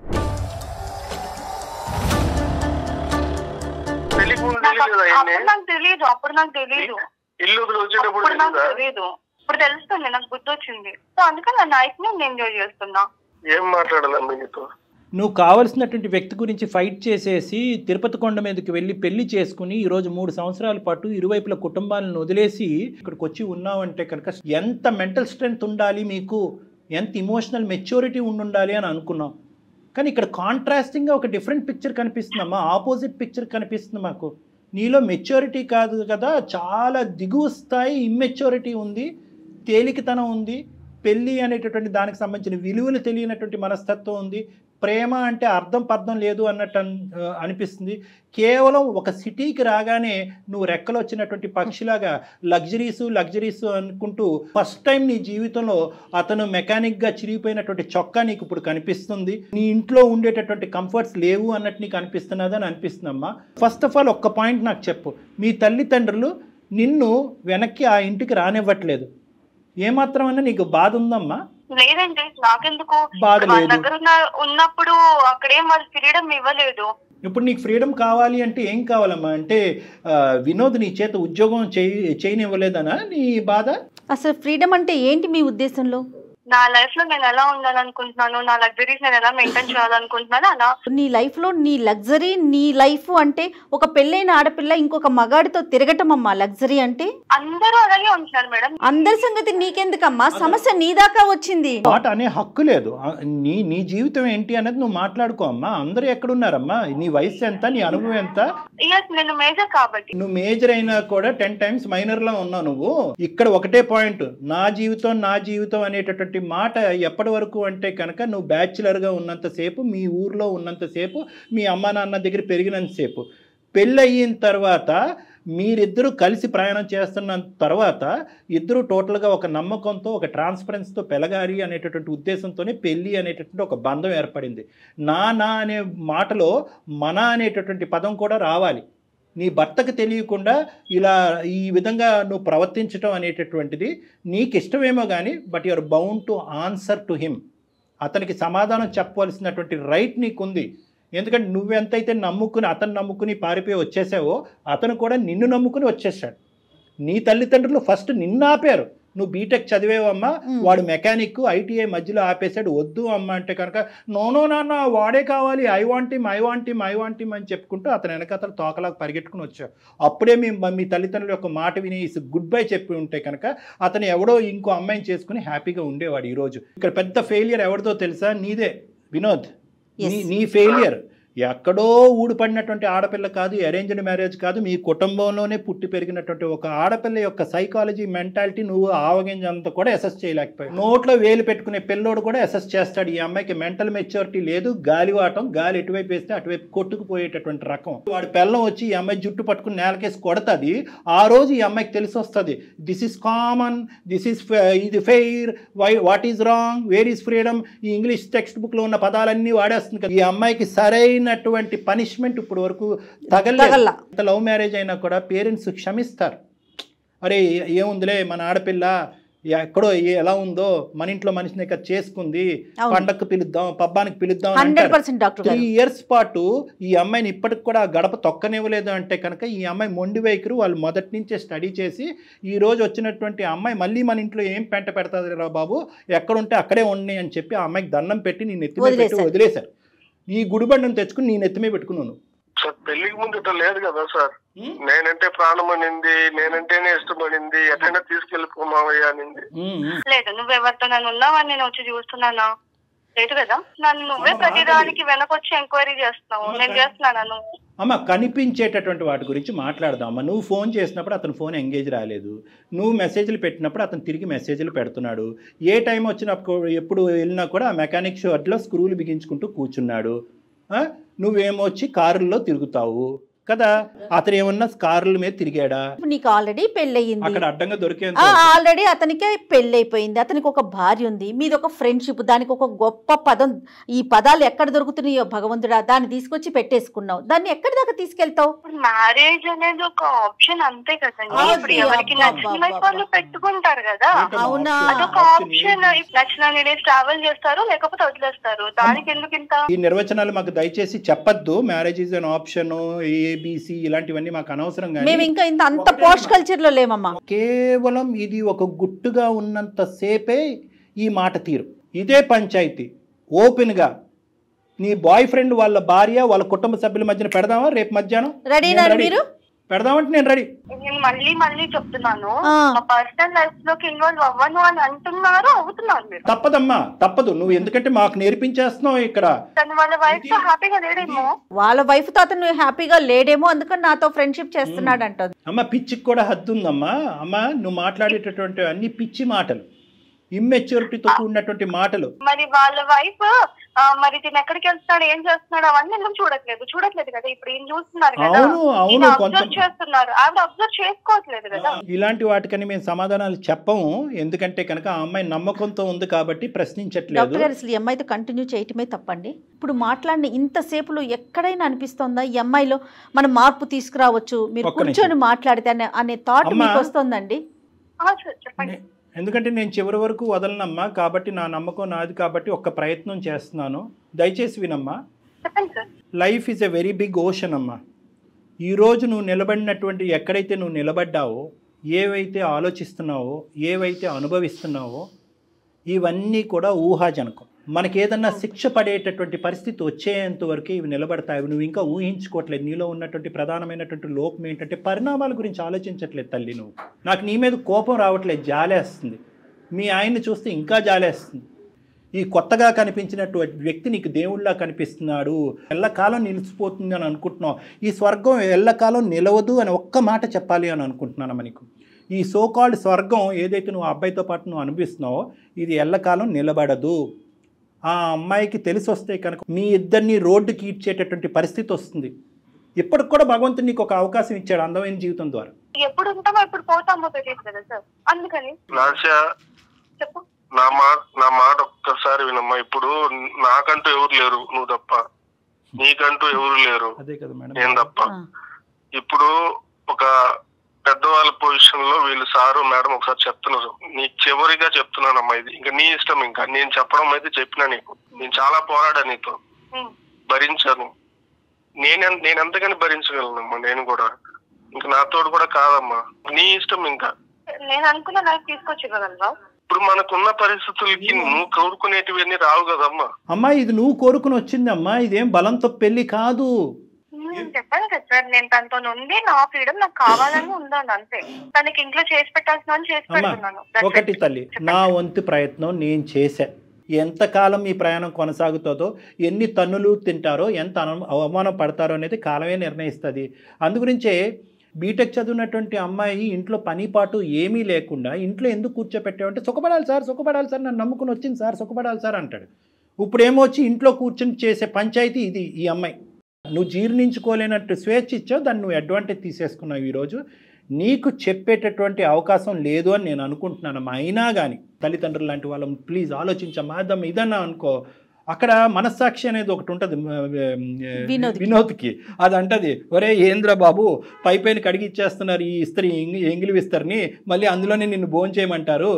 నాకు తెలియదు, అప్పుడు నాకు తెలియదు. ఇల్లు వచ్చేటప్పుడు నాకు తెలియదు, ఇప్పుడు తెలుస్తుంది, నాకు బుద్ధి వచ్చింది. సో అందుకని నా లైఫ్ ని నేను ఎంజాయ్ చేస్తున్నా. ఏం మాట్లాడాలమ్మా నీతో? నువ్వు కావలసినటువంటి వ్యక్తి గురించి ఫైట్ చేసేసి తిరుపతి కొండ మీదకి వెళ్ళి పెళ్లి చేసుకుని ఈరోజు 3 సంవత్సరాల పాటు ఇరువైపుల కుటుంబాలను వదిలేసి ఇక్కడికి వచ్చి ఉన్నావంటే కనుక ఎంత మెంటల్ స్ట్రెంగ్త్ ఉండాలి మీకు, ఎంత ఇమోషనల్ మెచ్యూరిటీ ఉండాలి అని అనుకున్నాం. కానీ ఇక్కడ కాంట్రాస్టింగ్గా ఒక డిఫరెంట్ పిక్చర్ కనిపిస్తుందమ్మా, ఆపోజిట్ పిక్చర్ కనిపిస్తుంది మాకు. నీలో మెచ్యూరిటీ కాదు కదా, చాలా దిగువ స్థాయి ఇమ్మెచ్యూరిటీ ఉంది, తేలికతనం ఉంది, పెళ్ళి అనేటటువంటి దానికి సంబంధించిన విలువలు తెలియనటువంటి మనస్తత్వం ఉంది, ప్రేమ అంటే అర్థం పర్థం లేదు అన్నట్టు అనిపిస్తుంది. కేవలం ఒక సిటీకి రాగానే నువ్వు రెక్కలు వచ్చినటువంటి పక్షిలాగా లగ్జరీస్ అనుకుంటూ ఫస్ట్ టైం నీ జీవితంలో అతను మెకానిక్గా చిరిగిపోయినటువంటి చొక్కా నీకు ఇప్పుడు కనిపిస్తుంది. నీ ఇంట్లో ఉండేటటువంటి కంఫర్ట్స్ లేవు అన్నట్టు నీకు అనిపిస్తున్నదని అనిపిస్తుందమ్మా. ఫస్ట్ ఆఫ్ ఆల్ ఒక్క పాయింట్ నాకు చెప్పు, మీ తల్లిదండ్రులు నిన్ను వెనక్కి ఆ ఇంటికి రానివ్వట్లేదు, ఏమాత్రమన్నా నీకు బాధ ఉందమ్మా? లేదండి, నాకెందుకు బాధ లేదు. దగ్గర ఉన్నప్పుడు అక్కడేం వాళ్ళు ఫ్రీడమ్ ఇవ్వలేదు. ఇప్పుడు నీకు ఫ్రీడమ్ కావాలి అంటే ఏం కావాలమ్మా? అంటే వినోద్ నీ చేత ఉద్యోగం చేయనివ్వలేదనా నీ బాధ? అసలు ఫ్రీడమ్ అంటే ఏంటి మీ ఉద్దేశంలో? నా లైఫ్ లో నేను ఎలా ఉండాలనుకుంటున్నాను, నా లగ్జరీస్ నేను ఎలా మెయింటైన్ చేయాలనుకుంటున్నాను అలా. నీ లైఫ్ లో నీ లగ్జరీ, నీ లైఫ్ అంటే ఒక పెళ్ళైన ఆడపిల్ల ఇంకొక మగాడితో తిరగటం అమ్మా లగ్జరీ అంటే? అందరూ అలాగే ఉంటున్నారు మేడం. అందరి సంగతి నీకెందుకమ్మా, సమస్య నీ దాకా వచ్చింది. మాట అనే హక్కు లేదు. నీ జీవితం ఏంటి అనేది నువ్వు మాట్లాడుకో అమ్మా. అందరూ ఎక్కడున్నారమ్మా? నీ వయసు ఎంత, నీ అనుభవం ఎంత? నేను మేజర్ కాబట్టి. నువ్వు మేజర్ అయినా కూడా 10 times మైనర్ లా ఉన్నావు నువ్వు. ఇక్కడ ఒకటే పాయింట్, నా జీవితం అనేటటువంటి మాట ఎప్పటి వరకు అంటే కనుక నువ్వు బ్యాచులర్గా ఉన్నంతసేపు, మీ ఊర్లో ఉన్నంతసేపు, మీ అమ్మా నాన్న దగ్గర పెరిగినంతసేపు. పెళ్ళి అయిన తర్వాత మీరిద్దరూ కలిసి ప్రయాణం చేస్తున్న తర్వాత ఇద్దరు టోటల్గా ఒక నమ్మకంతో, ఒక ట్రాన్స్పరెన్స్తో పెరగాలి అనేటటువంటి ఉద్దేశంతోనే పెళ్ళి అనేటటువంటి ఒక బంధం ఏర్పడింది. నా అనే మాటలో మన అనేటటువంటి పదం కూడా రావాలి. నీ భర్తకు తెలియకుండా ఇలా ఈ విధంగా నువ్వు ప్రవర్తించడం అనేటటువంటిది నీకు ఇష్టమేమో కానీ, but you're bound to answer to him. అతనికి సమాధానం చెప్పవలసినటువంటి రైట్ నీకుంది. ఎందుకంటే నువ్వెంతైతే అతను నమ్ముకుని పారిపోయి వచ్చేసావో, అతను కూడా నిన్ను నమ్ముకుని వచ్చేసాడు. నీ తల్లిదండ్రులు ఫస్ట్ నిన్ను ఆపారు, నువ్వు బీటెక్ చదివేవమ్మా, వాడు మెకానిక్ ITI మధ్యలో ఆపేశాడు, వద్దు అమ్మ అంటే కనుక నో నాన్న వాడే కావాలి, ఐ వాంట్ హిమ్ అని చెప్పుకుంటూ అతను వెనకతలు తోకలాగా పరిగెట్టుకుని వచ్చావు. అప్పుడే మీ తల్లిదండ్రుల యొక్క మాట విని గుడ్ బై చెప్పి ఉంటే కనుక అతను ఎవడో ఇంకో అమ్మాయిని చేసుకుని హ్యాపీగా ఉండేవాడు. ఈరోజు ఇక్కడ పెద్ద ఫెయిలియర్ ఎవరిదో తెలుసా? నీదే వినోద్. నీ ఫెయిలియర్ ఎక్కడో ఊడిపడినటువంటి ఆడపిల్ల కాదు, అరేంజ్డ్ మ్యారేజ్ కాదు, మీ కుటుంబంలోనే పుట్టి పెరిగినటువంటి ఒక ఆడపిల్ల యొక్క సైకాలజీ మెంటాలిటీ నువ్వు ఆవగింజంతా కూడా అసెస్ చేయలేకపోయావు. నోట్లో వేలు పెట్టుకునే పిల్లోడు కూడా అసెస్ చేస్తాడు, ఈ అమ్మాయికి మెంటల్ మెచ్యూరిటీ లేదు, గాలివాటం, గాలి ఎటువైపు వేస్తే అటువైపు కొట్టుకుపోయేటటువంటి రకం. వాడు పిల్లం వచ్చి ఈ అమ్మాయి జుట్టు పట్టుకుని నేలకేసి కొడుతుంది, ఆ రోజు ఈ అమ్మాయికి తెలిసి వస్తుంది దిస్ ఈస్ కామన్, ఇది fair, what is wrong, where is freedom, ఈ ఇంగ్లీష్ టెక్స్ట్ బుక్లో ఉన్న పదాలన్నీ వాడేస్తుంది కదా. ఈ అమ్మాయికి సరైనటువంటి పనిష్మెంట్ ఇప్పుడు వరకు తగలలేదు. లవ్ మ్యారేజ్ అయినా కూడా పేరెంట్స్ క్షమిస్తారు, అరే ఏముందిలే మన ఆడపిల్ల ఎక్కడో ఎలా ఉందో మన ఇంట్లో మనిషిని చేసుకుంది, పండగకు పిలుద్దాం, పబ్బానికి పిలుద్దాం. 3 years పాటు ఈ అమ్మాయిని ఇప్పటికి కూడా గడప తొక్కనివ్వలేదు అంటే కనుక ఈ అమ్మాయి మొండి వైఖరి వాళ్ళు మొదటి నుంచే స్టడీ చేసి ఈ రోజు వచ్చినటువంటి అమ్మాయి మళ్ళీ మన ఇంట్లో ఏం పెంట పెడతాది రా బాబు, ఎక్కడుంటే అక్కడే ఉన్నాయి అని చెప్పి ఆ అమ్మాయికి దండం పెట్టి నీ నెత్తి మీద పెట్టి వదిలేశారు. నీ గుడిబండను తెచ్చుకుని నీ నెత్తి మీద పెట్టుకున్నాను. సార్ పెళ్లికి ముందు ఇట్లా లేదు కదా సార్, నేనంటే ప్రాణం అనింది, నేనంటేనే ఇష్టపడింది, ఎక్కడైనా తీసుకెళ్ళిపోమావయ్యా అనింది. లేదు నువ్వెవరితో నన్ను ఉన్నావని నేను వచ్చి చూస్తున్నానా? లేదు కదా, నన్ను నువ్వే ప్రతిదానికి వెనకొచ్చి ఎంక్వైరీ చేస్తున్నావు, నేను చేస్తున్నాను. అమ్మ కనిపించేటటువంటి వాటి గురించి మాట్లాడదాం అమ్మ. నువ్వు ఫోన్ చేసినప్పుడు అతను ఫోన్ ఎంగేజ్ రాలేదు, నువ్వు మెసేజ్లు పెట్టినప్పుడు అతను తిరిగి మెసేజ్లు పెడుతున్నాడు, ఏ టైం వచ్చినప్పుడు ఎప్పుడు వెళ్ళినా కూడా ఆ మెకానిక్ షెడ్లో స్క్రూలు బిగించుకుంటూ కూర్చున్నాడు, నువ్వేమో వచ్చి కారుల్లో తిరుగుతావు కదా. అతను ఏమన్నా కారుల మీద తిరిగాడా? నీకు ఆల్రెడీ పెళ్ళయింది, అక్కడ అడ్డంగా దొరికేంత ఆల్రెడీ అతనికి పెళ్ళైపోయింది, అతనికి ఒక భార్య ఉంది, మీది ఒక ఫ్రెండ్షిప్, దానికి ఒక గొప్ప పదం, ఈ పదాలు ఎక్కడ దొరుకుతున్నాయో భగవంతుడా, దాన్ని తీసుకొచ్చి పెట్టేసుకున్నావు, దాన్ని ఎక్కడి దాకా తీసుకెళ్తావు? మ్యారేజ్ అనేది ఒక ఆప్షన్ అంతే కదండి, ఇప్పుడు ఎవరికి నచ్చిన వాళ్ళు పెట్టుకుంటారు కదా. అవునా, అదొక ఆప్షన్. నచ్చిన డేస్ ట్రావెల్ చేస్తారు, లేకపోతే వదిలేస్తారు, దానికి ఎందుకు ఇంత? ఈ నిర్వచనాలు మాకు దయచేసి చెప్పద్దు. Marriage is an option, ABC ఇలాంటివన్నీ మాకు అనవసరం. మేము ఇంకా అంత పోస్ట్ కల్చర్ లో లేమమ్మా. కేవలం ఇది ఒక గుట్టుగా ఉన్నంత సేపే ఈ మాట తీరు. ఇదే పంచాయతీ ఓపెన్ గా నీ బాయ్ ఫ్రెండ్ వాళ్ళ భార్య వాళ్ళ కుటుంబ సభ్యుల మధ్యన పెడదామా రేపు మధ్యాహ్నం? రెడీనా మీరు? పెడదామంటే నేను రెడీ. నేను మళ్ళీ చెప్తున్నాను, మా పర్సనల్ లైఫ్ లోకి ఇన్వాల్వ్ అవ్వను అని అంటున్నారు, అవుతున్నారు మీరు. తప్పదమ్మా, తప్పదు. నువ్వు ఎందుకంటే మాకు నేర్పించేస్తున్నావు ఇక్కడ. తను వాళ్ళ వైఫ్ తో హ్యాపీగా లేడేమో, వాళ్ళ వైఫ్ తో అతను హ్యాపీగా లేడేమో, అందుకని నాతో ఫ్రెండ్షిప్ చేస్తున్నాడు అంటది. అమ్మ పిచ్చికి కూడా హద్దు ఉందమ్మా. అమ్మ నువ్వు మాట్లాడేటటువంటి అన్ని పిచ్చి మాటలు, ఇమ్మెచ్యూరిటీతో కూడినటువంటి మాటలు. మరి వాళ్ళ వైఫ్ మరి తిని ఎక్కడికి వెళ్తున్నాడు, ఏం చేస్తున్నాడు, అవన్నీ ఎందుకు చూడట్లేదు కదా. ఇప్పుడు ఏం చూస్తున్నారు కదా, అబ్జర్వ్ చేస్తున్నారు, ఆవిడ అబ్జర్వ్ చేసుకోవట్లేదు కదా. ఇలాంటి వాటికని మేము సమాధానాలు చెప్పము, ఎందుకంటే కనుక ఆ అమ్మాయి నమ్మకంతో ఉంది కాబట్టి ప్రశ్నించట్లేదు. అసలు ఈ అమ్మాయితో కంటిన్యూ చేయటమే తప్పండి. ఇప్పుడు మాట్లాడిన ఇంతసేపులో ఎక్కడైనా అనిపిస్తోందా ఈ అమ్మాయిలో మనం మార్పు తీసుకురావచ్చు, మీరు కూర్చొని మాట్లాడితే అనే థాట్ మీకు వస్తుందండి? చెప్పండి. ఎందుకంటే నేను చివరి వరకు వదలనమ్మా, కాబట్టి నా నమ్మకం నాది కాబట్టి ఒక్క ప్రయత్నం చేస్తున్నాను, దయచేసి వినమ్మా. Life is a very big ocean అమ్మా. ఈరోజు నువ్వు నిలబడినటువంటి ఎక్కడైతే నువ్వు నిలబడ్డావో, ఏవైతే ఆలోచిస్తున్నావో, ఏవైతే అనుభవిస్తున్నావో, ఇవన్నీ కూడా ఊహాజనకం. మనకి ఏదన్నా శిక్ష పడేటటువంటి పరిస్థితి వచ్చేంత వరకు ఇవి నిలబడతాయి. నువ్వు ఇంకా ఊహించుకోవట్లేదు. నీలో ఉన్నటువంటి ప్రధానమైనటువంటి లోపం ఏంటంటే పరిణామాల గురించి ఆలోచించట్లేదు తల్లి. నువ్వు నాకు నీ మీద కోపం రావట్లేదు, జాలేస్తుంది. మీ ఆయన్ని చూస్తే ఇంకా జాలేస్తుంది. ఈ కొత్తగా కనిపించినటువంటి వ్యక్తి నీకు దేవుళ్ళలా కనిపిస్తున్నాడు, ఎల్లకాలం నిలిచిపోతుంది అని అనుకుంటున్నావు. ఈ స్వర్గం ఎల్లకాలం నిలవదు అని ఒక్క మాట చెప్పాలి అని అనుకుంటున్నాను. మనకు ఈ సోకాల్డ్ స్వర్గం ఏదైతే నువ్వు అబ్బాయితో పాటు నువ్వు అనిపిస్తున్నావో ఇది ఎల్లకాలం నిలబడదు. ఆ అమ్మాయికి తెలిసి వస్తే కనుక మీ ఇద్దరిని రోడ్డుకి ఈడ్చేటటువంటి పరిస్థితి వస్తుంది. ఇప్పటికి కూడా భగవంతుడు నీకు ఒక అవకాశం ఇచ్చాడు అందమైన జీవితం ద్వారా. ఎప్పుడు ఉంటామో ఎప్పుడు పోతామో తెలియదు కదా సార్, అందుకని చెప్పు. నా మాట ఒక్కసారి వినమ్మా. ఇప్పుడు నాకంటూ ఎవరు లేరు, నువ్వు తప్ప. నీకంటూ ఎవరు లేరు, నేను తప్ప. ఇప్పుడు ఒక పెద్దవాళ్ళ పొజిషన్ లో వీళ్ళు సారు మేడం ఒకసారి చెప్తున్నారు. నీకు చివరిగా చెప్తున్నానమ్మా, ఇది ఇంకా నీ ఇష్టం. ఇంకా నేను చెప్పడం అయితే చెప్పినా నీకు. నేను చాలా పోరాడా నీతో, భరించాను. నేను ఎంతగాని భరించగలనమ్మా. నేను కూడా ఇంకా నాతోడు కూడా కాదమ్మా, నీ ఇష్టం. ఇంకా నేను అనుకున్న లైఫ్ తీసుకొచ్చి ఇవ్వగలరా? ఇప్పుడు మనకున్న పరిస్థితులకి నువ్వు కోరుకునేటివన్నీ రావు కదమ్మా. అమ్మా ఇది నువ్వు కోరుకుని వచ్చిందమ్మా, ఇదేం బలంతో పెళ్లి కాదు. చెప్పాను కదా సార్, నేను తనతో ఉంది, నా ఫ్రీడమ్ నాకు కావాలని ఉండాలి అంతే. తనకి ఇంట్లో చేసి పెట్టాల్సిన చేసి పెడుతున్నాను. ఒకటి తల్లి, నా వంతు ప్రయత్నం నేను చేశా. ఎంతకాలం ఈ ప్రయాణం కొనసాగుతుందో, ఎన్ని తన్నులు తింటారో, ఎంత అవమానం పడతారో అనేది కాలమే నిర్ణయిస్తుంది. అందుగురించే బీటెక్ చదివినటువంటి అమ్మాయి ఇంట్లో పనిపాటు ఏమీ లేకుండా ఇంట్లో ఎందుకు కూర్చోపెట్టావంటే సుఖపడాలి సార్, సుఖపడాలి సార్, నన్ను నమ్ముకుని వచ్చింది సార్, సుఖపడాలి సార్ అంటాడు. ఇప్పుడు ఏమొచ్చి ఇంట్లో కూర్చొని చేసే పంచాయతీ ఇది. ఈ అమ్మాయి నువ్వు జీర్ణించుకోలేనట్టు స్వేచ్ఛ ఇచ్చావు, దాన్ని నువ్వు అడ్వాంటేజ్ తీసేసుకున్నావు. ఈరోజు నీకు చెప్పేటటువంటి అవకాశం లేదు అని నేను అనుకుంటున్నాను. అయినా కానీ తల్లిదండ్రులు లాంటి వాళ్ళం ప్లీజ్ ఆలోచించమ్మా, ఇదన్నా అనుకో. అక్కడ మనస్సాక్షి అనేది ఒకటి ఉంటుంది వినోద్కి. అది అంటది, ఒరే ఏంద్ర బాబు పైపైన కడిగి ఇచ్చేస్తున్నారు ఈ ఇస్త్రీ, ఎంగిలి విస్తరిని, మళ్ళీ అందులోనే నిన్ను భోంచేయమంటారు,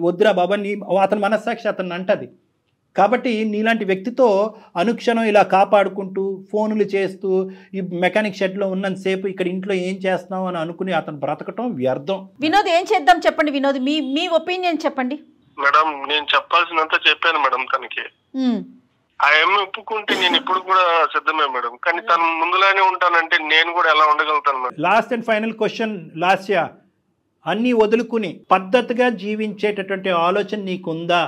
వద్దురా బాబా నీ. అతని మనస్సాక్షి అతన్ని అంటది. కాబట్టి నీలాంటి వ్యక్తితో అనుక్షణం ఇలా కాపాడుకుంటూ ఫోన్లు చేస్తూ ఈ మెకానిక్ షెడ్లో ఉన్నంతసేపు ఇక్కడ ఇంట్లో ఏం చేస్తున్నావు అని అనుకుని అతను బ్రతకటం వ్యర్థం. వినోద్ ఏం చేద్దాం చెప్పండి వినోద్, మీ ఒపీనియన్ చెప్పండి. మేడం నేను చెప్పాల్సినంత చెప్పాను మేడం తనకి. ఆ అమ్మ ఒప్పుకుంటే నేను ఇప్పుడు కూడా సిద్ధమే మేడం, కానీ తను ముందులానే ఉంటానంటే నేను కూడా ఎలా ఉండగలుగుతాను madam? Last and final question Lasya, అన్నీ వదులుకుని పద్ధతిగా జీవించేటటువంటి ఆలోచన నీకుందా?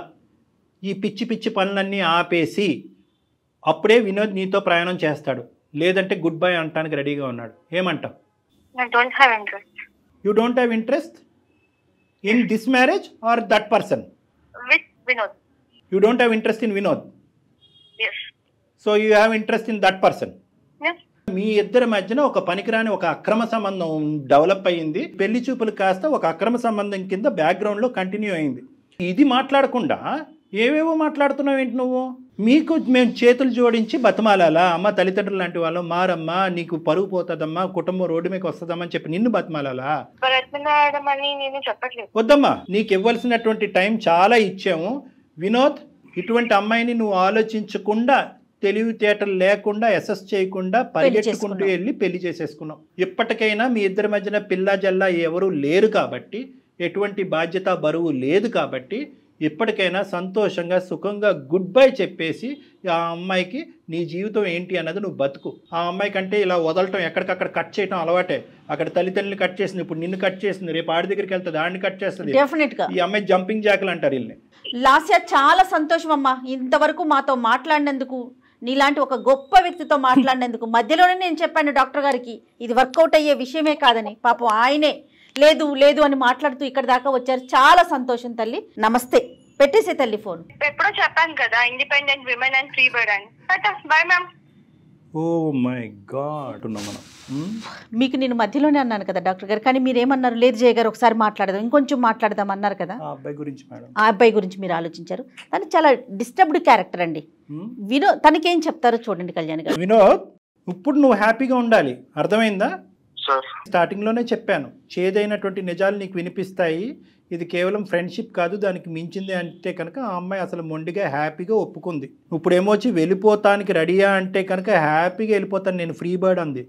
ఈ పిచ్చి పిచ్చి పనులన్నీ ఆపేసి అప్పుడే వినోద్ నీతో ప్రయాణం చేస్తాడు, లేదంటే గుడ్ బై అంటానికి రెడీగా ఉన్నాడు. ఏమంటావు? You don't have interest in this marriage or that person? You don't have interest in Vinod, so you have interest in that person. మీ ఇద్దరి మధ్యన ఒక పనికిరాని ఒక అక్రమ సంబంధం డెవలప్ అయ్యింది. పెళ్లి చూపులు కాస్త ఒక అక్రమ సంబంధం కింద బ్యాక్గ్రౌండ్లో కంటిన్యూ అయింది. ఇది మాట్లాడకుండా ఏవేవో మాట్లాడుతున్నావు ఏంటి నువ్వు? మీకు మేము చేతులు జోడించి బతిమాలాలా? అమ్మ తల్లిదండ్రులు లాంటి వాళ్ళు మారమ్మా, నీకు పరుగు పోతుందమ్మా, కుటుంబం రోడ్డు మీకు వస్తుందమ్మా అని చెప్పి నిన్ను బతిమాలాలా? వద్దమ్మా, నీకు ఇవ్వాల్సినటువంటి టైం చాలా ఇచ్చాము. వినోద్, ఇటువంటి అమ్మాయిని నువ్వు ఆలోచించకుండా, తెలివితేటలు లేకుండా, అసెస్ చేయకుండా పరిగెట్టుకుంటూ వెళ్ళి పెళ్లి చేసేసుకున్నావు. ఇప్పటికైనా మీ ఇద్దరి మధ్యన పిల్ల జల్లా ఎవరు లేరు కాబట్టి, ఎటువంటి బాధ్యత బరువు లేదు కాబట్టి ఇప్పటికైనా సంతోషంగా సుఖంగా గుడ్ బై చెప్పేసి ఆ అమ్మాయికి నీ జీవితం ఏంటి అన్నది నువ్వు బతుకు. ఆ అమ్మాయి కంటే ఇలా వదలటం, ఎక్కడికక్కడ కట్ చేయటం అలవాటే. అక్కడ తల్లిదండ్రులు కట్ చేసింది, ఇప్పుడు నిన్ను కట్ చేసింది, రేపు ఆడి దగ్గరికి వెళ్తుంది, ఆడిని కట్ చేస్తుంది. ఈ అమ్మాయి జంపింగ్ జాకులు అంటారు వీళ్ళని. లాస్యా, చాలా సంతోషం అమ్మా ఇంతవరకు మాతో మాట్లాడినందుకు, నీలాంటి ఒక గొప్ప వ్యక్తితో మాట్లాడినందుకు. మధ్యలోనే నేను చెప్పాను డాక్టర్ గారికి ఇది వర్కౌట్ అయ్యే విషయమే కాదని, పాపం ఆయనే లేదు లేదు అని మాట్లాడుతూ ఇక్కడ దాకా వచ్చారు. చాలా సంతోషం తల్లి. నమస్తే. పెట్టేసే తల్లి ఫోన్. ఎప్పుడో చెప్పాను కదా, independent women and free bird అని. Bye ma'am. Oh my god. మీకు నేను మధ్యలోనే అన్నాను కదా డాక్టర్ గారు, కానీ మీరేమన్నారు? లేదు జయ గారు ఒకసారి మాట్లాడదాం, ఇంకొంచెం మాట్లాడదాం అన్నారు కదా. ఆ అబ్బాయి గురించి మేడం, ఆ అబ్బాయి గురించి మీరు ఆలోచించారు. తను చాలా డిస్టర్బ్డ్ క్యారెక్టర్ అండి. వినోద్, తనకేం చెప్తారో చూడండి కళ్యాణ్ గారు. వినోద్, ఇప్పుడు నువ్వు హ్యాపీగా ఉండాలి, అర్థమైందా? సార్ స్టార్టింగ్ లోనే చెప్పాను, చేదైనటువంటి నిజాలు నీకు వినిపిస్తాయి. ఇది కేవలం ఫ్రెండ్షిప్ కాదు, దానికి మించింది అంటే కనుక ఆ అమ్మాయి అసలు మొండిగా హ్యాపీగా ఒప్పుకుంది. ఇప్పుడు ఏమొచ్చి వెళ్ళిపోతానికి రెడీయా అంటే కనుక హ్యాపీగా వెళ్ళిపోతాను నేను, ఫ్రీ బర్డ్ అంది.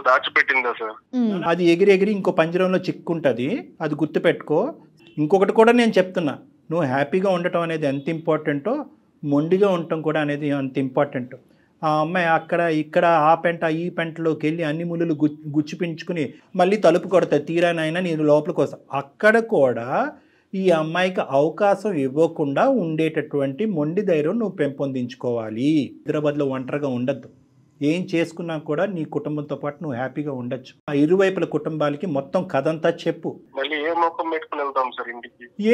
దాచిపెట్టిందా సార్? అది ఎగిరి ఎగిరి ఇంకో పంజరంలో చిక్కుంటది, అది గుర్తుపెట్టుకో. ఇంకొకటి కూడా నేను చెప్తున్నా, నువ్వు హ్యాపీగా ఉండటం అనేది ఎంత ఇంపార్టెంటో, మొండిగా ఉండటం కూడా అనేది అంత ఇంపార్టెంట్. ఆ అమ్మాయి అక్కడ ఇక్కడ ఆ పెంట ఈ పెంటలోకి వెళ్ళి అన్ని ముళ్ళు గుచ్చిపించుకుని మళ్ళీ తలుపు కొడతాయి, తీరానైనా నేను లోపలికి వస్తా. అక్కడ కూడా ఈ అమ్మాయికి అవకాశం ఇవ్వకుండా ఉండేటటువంటి మొండి ధైర్యం నువ్వు పెంపొందించుకోవాలి. హైదరాబాద్లో ఒంటరిగా ఉండద్దు. ఏం చేసుకున్నా కూడా నీ కుటుంబంతో పాటు నువ్వు హ్యాపీగా ఉండొచ్చు. ఆ ఇరువైపుల కుటుంబాలకి మొత్తం కథంతా చెప్పు.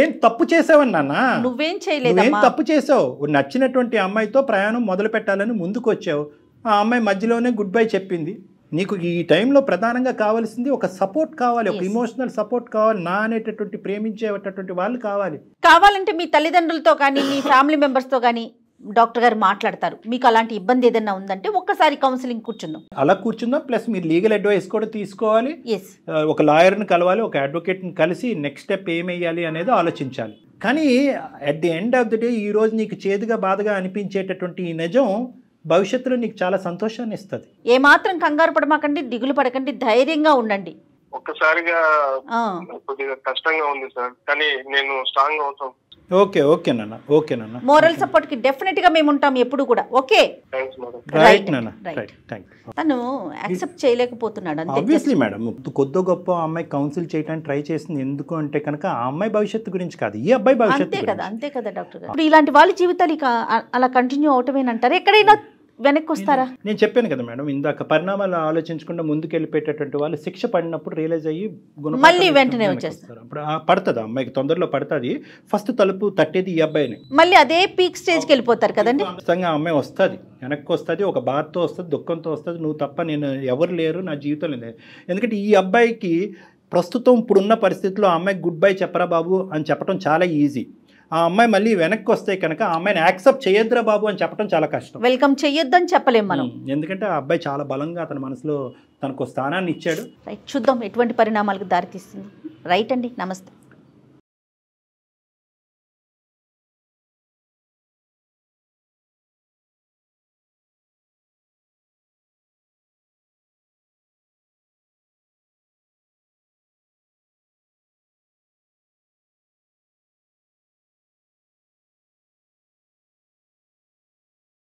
ఏం తప్పు చేసావని నాన్న? నువ్వేం చేయలేదు. ఏం తప్పు చేసావు? నచ్చినటువంటి అమ్మాయితో ప్రయాణం మొదలు పెట్టాలని ముందుకు వచ్చావు. ఆ అమ్మాయి మధ్యలోనే గుడ్ బై చెప్పింది. నీకు ఈ టైంలో ప్రధానంగా కావాల్సింది ఒక సపోర్ట్ కావాలి, ఒక ఇమోషనల్ సపోర్ట్ కావాలి. నా అనేటటువంటి ప్రేమించేటటువంటి వాళ్ళు కావాలి. కావాలంటే మీ తల్లిదండ్రులతో కానీ మీ ఫ్యామిలీ మెంబర్స్తో కానీ డాక్టర్ గారు మాట్లాడతారు. మీకు అలాంటి ఇబ్బంది ఏదైనా ఉందంటే ఒక్కసారి కౌన్సిలింగ్ కూర్చుందాం. అలా కూర్చుందాం. ప్లస్ మీరు లీగల్ అడ్వైస్ కూడా తీసుకోవాలి. ఒక లాయర్ని కలవాలి, ఒక అడ్వకేట్ని కలిసి నెక్స్ట్ స్టెప్ ఏమేయాలి అనేది ఆలోచించాలి. కానీ at the end of the day ఈ రోజు నీకు చేదుగా బాధగా అనిపించేటటువంటి ఈ నిజం భవిష్యత్తులో నీకు చాలా సంతోషాన్ని ఇస్తుంది. ఏమాత్రం కంగారు పడమాకండి, దిగులు పడకండి, ధైర్యంగా ఉండండి. ఒక్కసారిగా కొద్దిగా కష్టంగా ఉంది సార్, కానీ నేను స్ట్రాంగ్ అవుతాం. ఓకేనన్నా మోరల్ సపోర్ట్ కి డెఫినెట్ గా మేము ఉంటాం ఎప్పుడు కూడా. Okay, thanks madam. రైట్ నాన్న, రైట్, థ్యాంక్ యూ. తను యాక్సెప్ట్ చేయలేకపోతున్నాడు అంతే. ఆబ్వియస్లీ మేడం, కొద్ది గొప్ప అమ్మాయి కౌన్సిల్ చేయడానికి ట్రై చేసింది ఎందుకు అంటే కనుక ఆ అమ్మాయి భవిష్యత్తు గురించి కాదు, ఈ అబ్బాయి భవిష్యత్తు గురించి. అంతే కదా డాక్టర్ గారు. ఇప్పుడు ఇలాంటి వాళ్ళ జీవితాలు ఇక అలా కంటిన్యూ అవటమేనంటారు, ఎక్కడైనా వెనక్కి వస్తారా? నేను చెప్పాను కదా మేడం ఇందాక, పరిణామాలు ఆలోచించకుండా ముందుకు వెళ్ళిపోయేటటువంటి వాళ్ళు శిక్ష పడినప్పుడు రియలైజ్ అయ్యి మళ్ళీ వెంటనే వచ్చేస్తారు. అప్పుడు పడుతుంది అమ్మాయికి, తొందరలో పడుతుంది. ఫస్ట్ తలుపు తట్టేది ఈ అబ్బాయిని. మళ్ళీ అదే పీక్ స్టేజ్కి వెళ్ళిపోతారు కదండి. ఖచ్చితంగా అమ్మాయి వస్తుంది, వెనక్కి వస్తుంది, ఒక బాధతో వస్తుంది, దుఃఖంతో వస్తుంది. నువ్వు తప్ప నేను ఎవరు లేరు నా జీవితంలో లేదు. ఎందుకంటే ఈ అబ్బాయికి ప్రస్తుతం ఇప్పుడున్న పరిస్థితుల్లో ఆ అమ్మాయికి గుడ్ బై చెప్పరా బాబు అని చెప్పడం చాలా ఈజీ. ఆ అమ్మాయి మళ్ళీ వెనక్కి వస్తే కనుక ఆ అమ్మాయిని యాక్సెప్ట్ చేయొద్దురా బాబు అని చెప్పడం చాలా కష్టం. వెల్కమ్ చెయ్యొద్దని చెప్పలేము మనం, ఎందుకంటే ఆ అబ్బాయి చాలా బలంగా అతని మనసులో తనకు స్థానాన్ని ఇచ్చాడు. రైట్, చూద్దాం ఎటువంటి పరిణామాలకు దారితీస్తుంది. రైట్ అండి, నమస్తే.